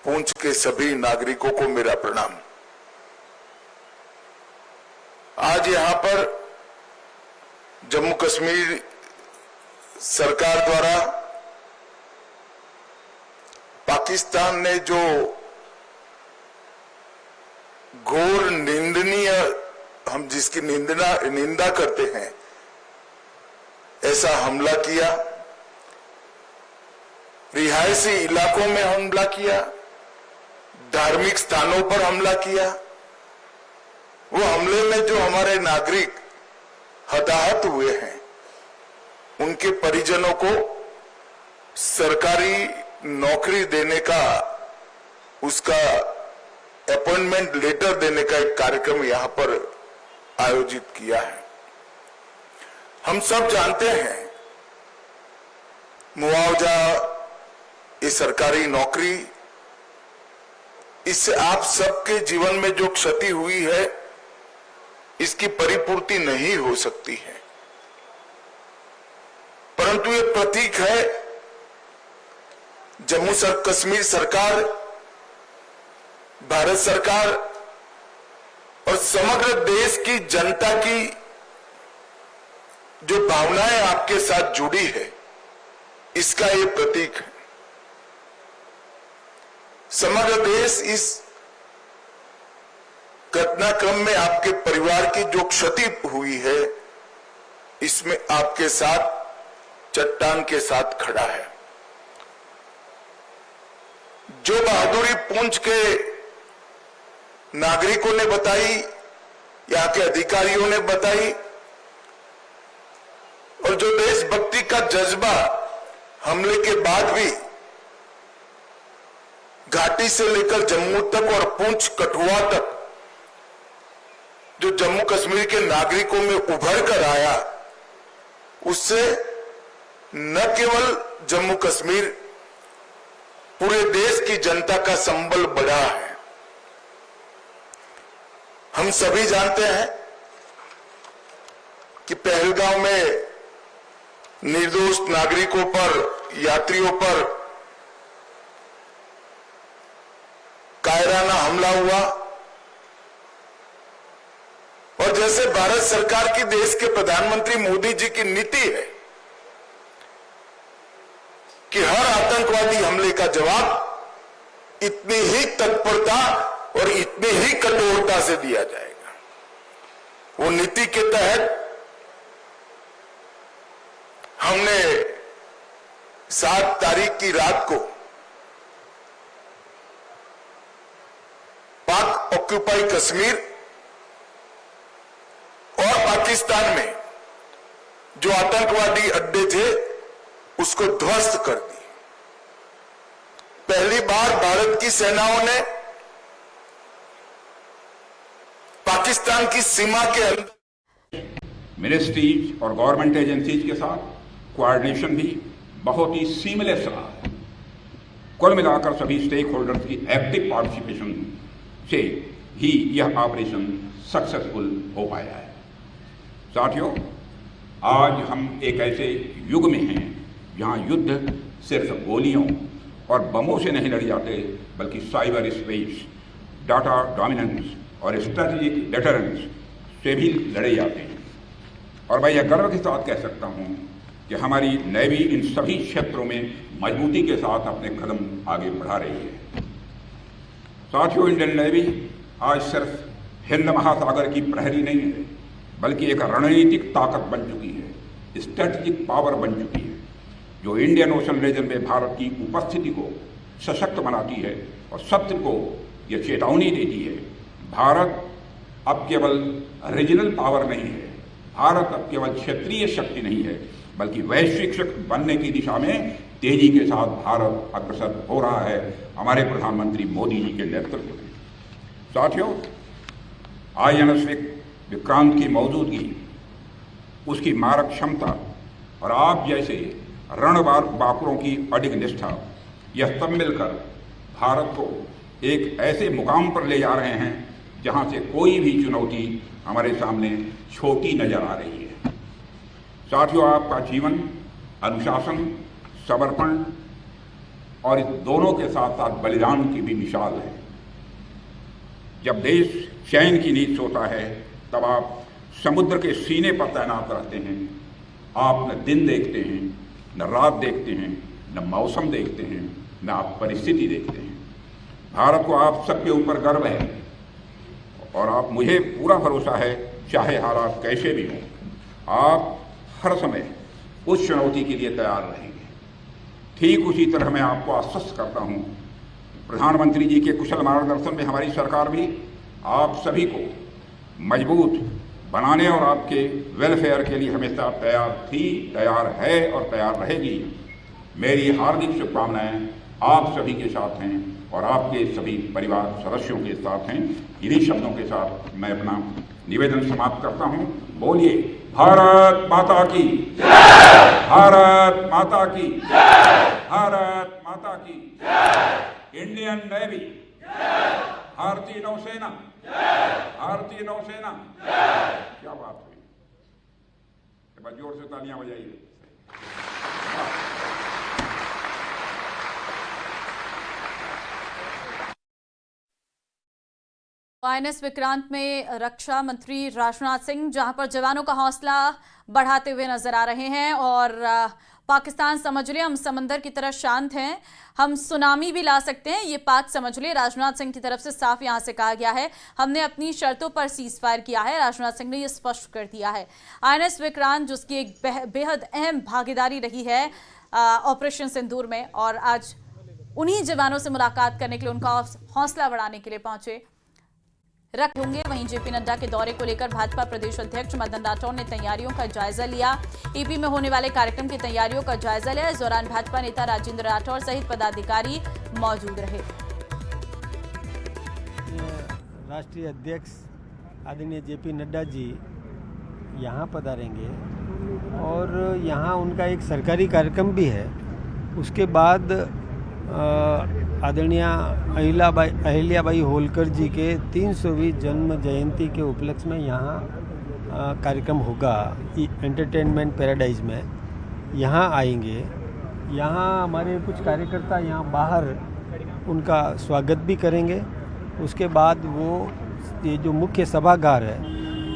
पुंछ के सभी नागरिकों को मेरा प्रणाम। आज यहां पर जम्मू कश्मीर सरकार द्वारा पाकिस्तान ने जो घोर निंदनीय, हम जिसकी निंदा करते हैं, ऐसा हमला किया, रिहायशी इलाकों में हमला किया, धार्मिक स्थानों पर हमला किया। वो हमले में जो हमारे नागरिक हताहत हुए हैं, उनके परिजनों को सरकारी नौकरी देने का, उसका अपॉइंटमेंट लेटर देने का एक कार्यक्रम यहां पर आयोजित किया है। हम सब जानते हैं मुआवजा, ये सरकारी नौकरी, इससे आप सबके जीवन में जो क्षति हुई है, इसकी परिपूर्ति नहीं हो सकती है, परंतु ये प्रतीक है जम्मू कश्मीर सरकार, भारत सरकार और समग्र देश की जनता की जो भावनाएं आपके साथ जुड़ी है, इसका ये प्रतीक है। समग्र देश इस घटनाक्रम में आपके परिवार की जो क्षति हुई है, इसमें आपके साथ चट्टान के साथ खड़ा है। जो बहादुरी पुंछ के नागरिकों ने बताई, यहां के अधिकारियों ने बताई, और जो देशभक्ति का जज्बा हमले के बाद भी घाटी से लेकर जम्मू तक और पुंछ कठुआ तक जो जम्मू कश्मीर के नागरिकों में उभर कर आया, उससे न केवल जम्मू कश्मीर, पूरे देश की जनता का संबल बढ़ा है। हम सभी जानते हैं कि पहलगांव में निर्दोष नागरिकों पर, यात्रियों पर कायराना हमला हुआ, और जैसे भारत सरकार की, देश के प्रधानमंत्री मोदी जी की नीति है कि हर आतंकवादी हमले का जवाब इतनी ही तत्परता और इतनी ही कठोरता से दिया जाएगा। वो नीति के तहत हमने 7 तारीख की रात को पाक ऑक्यूपाई कश्मीर और पाकिस्तान में जो आतंकवादी अड्डे थे, उसको ध्वस्त कर दी। पहली बार भारत की सेनाओं ने पाकिस्तान की सीमा के अंदर मिनिस्ट्रीज और गवर्नमेंट एजेंसीज के साथ कोऑर्डिनेशन भी बहुत ही सीमलेस रहा है। कुल मिलाकर सभी स्टेक होल्डर्स की एक्टिव पार्टिसिपेशन से ही यह ऑपरेशन सक्सेसफुल हो पाया है। साथियों, आज हम एक ऐसे युग में हैं जहां युद्ध सिर्फ गोलियों और बमों से नहीं लड़े जाते, बल्कि साइबर स्पेस, डाटा डोमिनेंस और स्ट्रेटेजिक डेटरेंस से भी लड़े जाते हैं। और मैं यह गर्व के साथ कह सकता हूं कि हमारी नेवी इन सभी क्षेत्रों में मजबूती के साथ अपने कदम आगे बढ़ा रही है। साथियों, इंडियन नेवी आज सिर्फ हिंद महासागर की प्रहरी नहीं है, बल्कि एक रणनीतिक ताकत बन चुकी है, स्ट्रेटेजिक पावर बन चुकी है, जो इंडियन ओशन रीजन में भारत की उपस्थिति को सशक्त बनाती है और शत्रु को यह चेतावनी देती है, भारत अब केवल रीजनल पावर नहीं है, भारत अब केवल क्षेत्रीय शक्ति नहीं है, बल्कि वैश्विक शक्ति बनने की दिशा में तेजी के साथ भारत अग्रसर हो रहा है, हमारे प्रधानमंत्री मोदी जी के नेतृत्व में। साथियों, INS विक्रांत की मौजूदगी, उसकी मारक क्षमता और आप जैसे रणबार बाकुरों की अडिग निष्ठा, यह सब मिलकर भारत को एक ऐसे मुकाम पर ले जा रहे हैं जहां से कोई भी चुनौती हमारे सामने छोटी नजर आ रही है। साथियों, आपका जीवन अनुशासन, समर्पण और इस दोनों के साथ साथ बलिदान की भी मिसाल है। जब देश चैन की नींद सोता है तब आप समुद्र के सीने पर तैनात रहते हैं। आप न दिन देखते हैं, न रात देखते हैं, न मौसम देखते हैं, न आप परिस्थिति देखते हैं। भारत को आप सबके ऊपर गर्व है और आप, मुझे पूरा भरोसा है, चाहे हालात कैसे भी हों, आप हर समय उस चुनौती के लिए तैयार रहेंगे। ठीक उसी तरह मैं आपको आश्वस्त करता हूं, प्रधानमंत्री जी के कुशल मार्गदर्शन में हमारी सरकार भी आप सभी को मजबूत बनाने और आपके वेलफेयर के लिए हमेशा तैयार थी, तैयार है और तैयार रहेगी। मेरी हार्दिक शुभकामनाएं आप सभी के साथ हैं और आपके सभी परिवार सदस्यों के साथ हैं। इन्हीं शब्दों के साथ मैं अपना निवेदन समाप्त करता हूं। बोलिए भारत माता की जय! भारत माता की जय! भारत माता की जय! इंडियन नेवी जय! भारतीय नौसेना जय! भारतीय नौसेना जय! क्या बात हुई, एक बार जोर से तालियां बजाइए। INS विक्रांत में रक्षा मंत्री राजनाथ सिंह जहां पर जवानों का हौसला बढ़ाते हुए नजर आ रहे हैं और पाकिस्तान समझ ले हम समंदर की तरह शांत हैं, हम सुनामी भी ला सकते हैं, ये पाक समझ ले। राजनाथ सिंह की तरफ से साफ यहां से कहा गया है, हमने अपनी शर्तों पर सीज फायर किया है। राजनाथ सिंह ने यह स्पष्ट कर दिया है। INS विक्रांत जिसकी एक बेहद अहम भागीदारी रही है ऑपरेशन सिंदूर में, और आज उन्हीं जवानों से मुलाकात करने के लिए, उनका हौसला बढ़ाने के लिए पहुंचे होंगे। वहीं जेपी नड्डा के दौरे को लेकर भाजपा प्रदेश अध्यक्ष मदन राठौर ने तैयारियों का जायजा लिया। ईपी में होने वाले कार्यक्रम की तैयारियों का जायजा लिया। इस दौरान भाजपा नेता राजेंद्र राठौर सहित पदाधिकारी मौजूद रहे। राष्ट्रीय अध्यक्ष आदरणीय जेपी नड्डा जी यहाँ पधारेंगे और यहाँ उनका एक सरकारी कार्यक्रम भी है। उसके बाद आदरणीय अहिल्याबाई होलकर जी के 300वीं जन्म जयंती के उपलक्ष्य में यहाँ कार्यक्रम होगा एंटरटेनमेंट पैराडाइज में। यहाँ आएंगे, यहाँ हमारे कुछ कार्यकर्ता यहाँ बाहर उनका स्वागत भी करेंगे। उसके बाद वो ये जो मुख्य सभागार है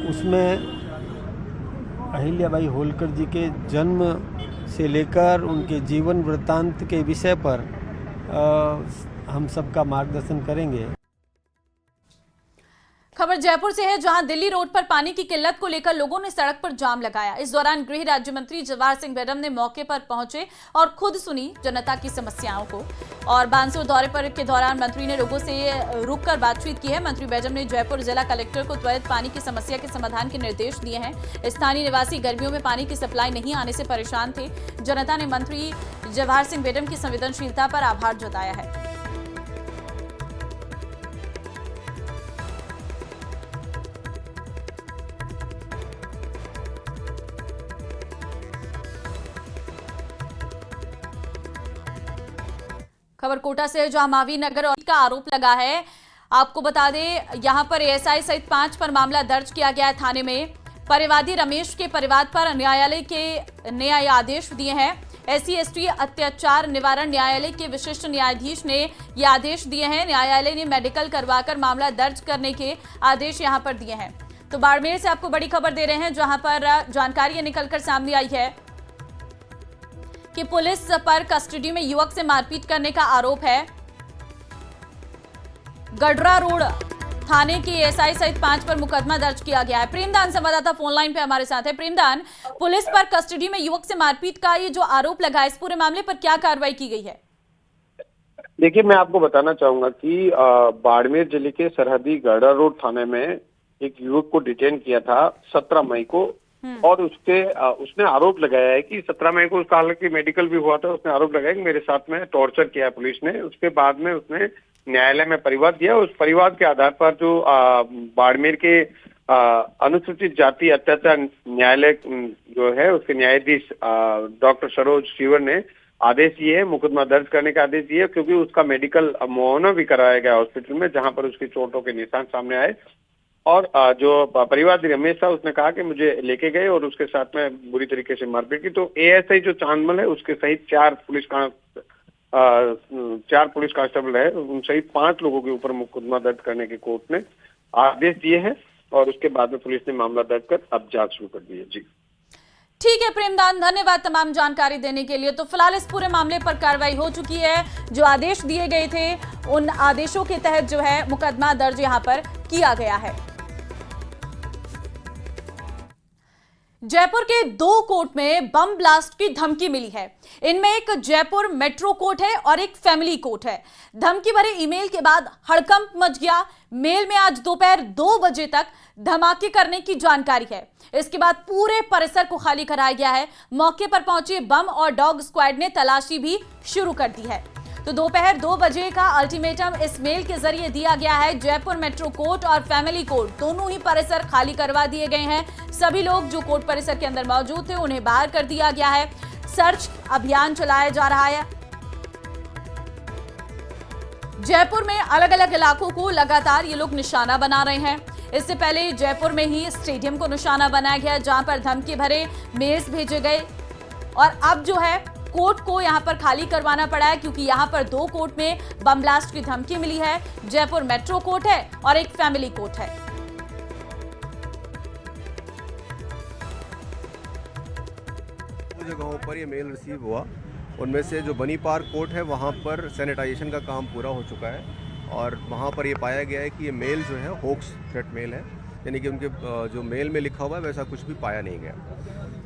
उसमें अहिल्याबाई होलकर जी के जन्म से लेकर उनके जीवन वृत्तांत के विषय पर हम सबका मार्गदर्शन करेंगे। खबर जयपुर से है, जहां दिल्ली रोड पर पानी की किल्लत को लेकर लोगों ने सड़क पर जाम लगाया। इस दौरान गृह राज्य मंत्री जवाहर सिंह बेडम ने मौके पर पहुंचे और खुद सुनी जनता की समस्याओं को। और बानसूर दौरे पर के दौरान मंत्री ने लोगों से रुककर बातचीत की है। मंत्री बेडम ने जयपुर जिला कलेक्टर को त्वरित पानी की समस्या के समाधान के निर्देश दिए हैं। स्थानीय निवासी गर्मियों में पानी की सप्लाई नहीं आने से परेशान थे। जनता ने मंत्री जवाहर सिंह बेडम की संवेदनशीलता पर आभार जताया है। खबर कोटा से, जहां मावी नगर का आरोप लगा है। आपको बता दें, यहां पर एएसआई सहित 5 पर मामला दर्ज किया गया है थाने में। परिवादी रमेश के परिवार पर न्यायालय के न्याय आदेश दिए हैं। SC/ST अत्याचार निवारण न्यायालय के विशिष्ट न्यायाधीश ने ये आदेश दिए हैं। न्यायालय ने मेडिकल करवाकर मामला दर्ज करने के आदेश यहां पर दिए हैं। तो बाड़मेर से आपको बड़ी खबर दे रहे हैं, जहां पर जानकारी निकलकर सामने आई है कि पुलिस पर कस्टडी में युवक से मारपीट करने का आरोप है। गडरा रोड थाने की एएसआई सहित 5 पर मुकदमा दर्ज किया गया है। प्रेमदान संवाददाता फोन लाइन पे हमारे साथ है। प्रेमदान, पुलिस पर कस्टडी में युवक से मारपीट का ये जो आरोप लगा है, इस पूरे मामले पर क्या कार्रवाई की गई है? देखिए, मैं आपको बताना चाहूंगा कि बाड़मेर जिले के सरहदी गडरा रोड थाने में एक युवक को डिटेन किया था 17 मई को, और उसने आरोप लगाया है कि 17 मई को उसका हालांकि मेडिकल भी हुआ था। उसने आरोप लगाया कि मेरे साथ में टॉर्चर किया पुलिस ने। उसके बाद में उसने न्यायालय में परिवाद दिया। उस परिवाद के आधार पर जो बाड़मेर के अनुसूचित जाति अत्याचार न्यायालय जो है उसके न्यायाधीश डॉक्टर सरोज श्रीवर ने आदेश दिए, मुकदमा दर्ज करने का आदेश दिए, क्योंकि उसका मेडिकल मुआयना भी कराया गया हॉस्पिटल में, जहां पर उसकी चोटों के निशान सामने आए। और जो परिवादी रमेश था उसने कहा कि मुझे लेके गए और उसके साथ में बुरी तरीके से मारपीट की। तो एएसआई जो चांदमल है उसके सहित 4 पुलिस 4 पुलिस कांस्टेबल है, उन सहित 5 लोगों के ऊपर मुकदमा दर्ज करने के कोर्ट ने आदेश दिए हैं और उसके बाद में पुलिस ने मामला दर्ज कर अब जांच शुरू कर दी है। जी ठीक है प्रेमदान, धन्यवाद तमाम जानकारी देने के लिए। तो फिलहाल इस पूरे मामले पर कार्रवाई हो चुकी है। जो आदेश दिए गए थे उन आदेशों के तहत जो है मुकदमा दर्ज यहां पर किया गया है। जयपुर के 2 कोर्ट में बम ब्लास्ट की धमकी मिली है। इनमें एक जयपुर मेट्रो कोर्ट है और एक फैमिली कोर्ट है। धमकी भरे ईमेल के बाद हड़कंप मच गया। मेल में आज दोपहर 2 बजे तक धमाके करने की जानकारी है। इसके बाद पूरे परिसर को खाली कराया गया है। मौके पर पहुंचे बम और डॉग स्क्वाड ने तलाशी भी शुरू कर दी है। तो दोपहर 2 बजे का अल्टीमेटम इस मेल के जरिए दिया गया है। जयपुर मेट्रो कोर्ट और फैमिली कोर्ट दोनों ही परिसर खाली करवा दिए गए हैं। सभी लोग जो कोर्ट परिसर के अंदर मौजूद थे उन्हें बाहर कर दिया गया है। सर्च अभियान चलाया जा रहा है। जयपुर में अलग अलग इलाकों को लगातार ये लोग निशाना बना रहे हैं। इससे पहले जयपुर में ही स्टेडियम को निशाना बनाया गया, जहां पर धमकी भरे मेल्स भेजे गए और अब जो है कोर्ट को यहां पर खाली करवाना पड़ा है, क्योंकि यहां पर 2 कोर्ट में बम ब्लास्ट की धमकी मिली है। जयपुर मेट्रो कोर्ट है और एक फैमिली कोर्ट है। जगहों पर ये मेल रिसीव हुआ, उनमें से जो बनी पार्क कोर्ट है वहाँ पर सैनिटाइजेशन का काम पूरा हो चुका है और वहाँ पर ये पाया गया है कि ये मेल जो है होक्स थ्रेट मेल है, यानी कि उनके जो मेल में लिखा हुआ है वैसा कुछ भी पाया नहीं गया।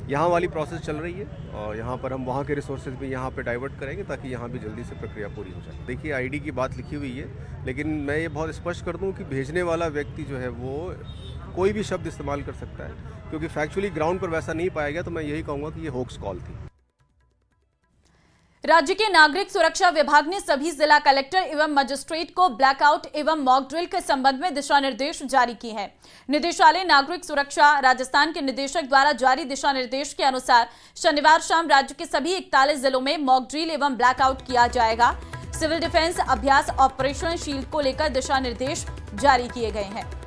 यहाँ वाली प्रोसेस चल रही है और यहाँ पर हम वहाँ के रिसोर्सेज भी यहाँ पे डाइवर्ट करेंगे ताकि यहाँ भी जल्दी से प्रक्रिया पूरी हो जाए। देखिए आईडी की बात लिखी हुई है, लेकिन मैं ये बहुत स्पष्ट कर दूँ कि भेजने वाला व्यक्ति जो है वो कोई भी शब्द इस्तेमाल कर सकता है, क्योंकि फैक्चुअली ग्राउंड पर वैसा नहीं पाया गया। तो मैं यही कहूँगा कि ये होक्स कॉल थी। राज्य के नागरिक सुरक्षा विभाग ने सभी जिला कलेक्टर एवं मजिस्ट्रेट को ब्लैकआउट एवं मॉक ड्रिल के संबंध में दिशा निर्देश जारी किए हैं। निदेशालय नागरिक सुरक्षा राजस्थान के निदेशक द्वारा जारी दिशा निर्देश के अनुसार शनिवार शाम राज्य के सभी 41 जिलों में मॉक ड्रिल एवं ब्लैकआउट किया जाएगा। सिविल डिफेंस अभ्यास ऑपरेशन शील्ड को लेकर दिशा निर्देश जारी किए गए हैं।